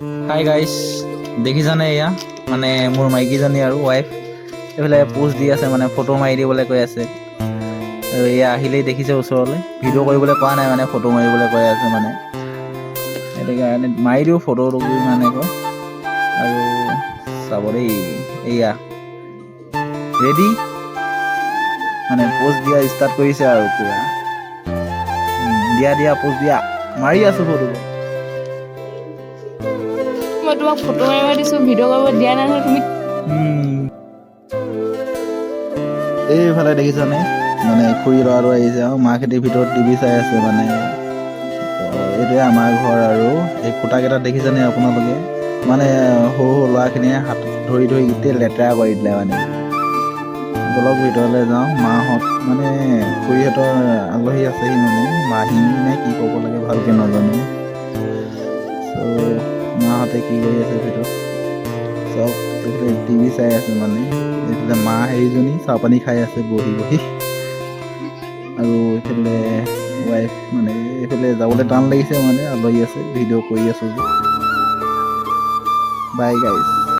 Hi guys, দেখিছানে এয়া মানে মোৰ মাইকীজনী আৰু ৱাইফ এইফালে পোষ্ট দি আছে, মানে ফটো মাৰি দিবলৈ কৈ আছে। আৰু এয়া আহিলেই দেখিছে ওচৰলৈ, ভিডিঅ' কৰিবলৈ কোৱা নাই, মানে ফটো মাৰিবলৈ কৈ আছে। মানে সেইটো কাৰণে মাৰি দিওঁ ফটোটো মানে কয়। আৰু চাব দেই, এয়া ৰেডি মানে পোষ্ট দিয়া ষ্টাৰ্ট কৰিছে আৰু পুৰা। দিয়া পোষ্ট দিয়া, মাৰি আছো ফটো। মই তোমাক ফটো মাৰিব দিছো, ভিডিঅ' কৰিব দিয়া নাই নহয় তুমি। এইফালে দেখিছানে, মানে খুৰী ল'ৰাটো আহিছে আৰু মাকহঁতিৰ ভিতৰত টিভি চাই আছে। মানে এইটোৱে আমাৰ ঘৰ। আৰু এই খুটাকেইটাত দেখিছেনে আপোনালোকে, মানে সৰু সৰু ল'ৰাখিনিয়ে হাতত ধৰি গোটেই লেতেৰা কৰি দিলে। মানে বলক ভিতৰলৈ যাওঁ, মাহঁত মানে খুৰীহঁতৰ আলহী আছেহি, মানে মাহী নে কি ক'ব লাগে ভালকৈ নাজানো। মাহঁতে কি কৰি আছে ভিতৰত চব এইফালে টিভি চাই আছে। মানে এইফালে মা হেৰিজনী চাহ পানী খাই আছে বহি বহি। আৰু এইফালে ৱাইফ মানে এইফালে যাবলৈ টান লাগিছে, মানে আলহী আছে, ভিডিঅ' কৰি আছো যে। বাই গাইছ।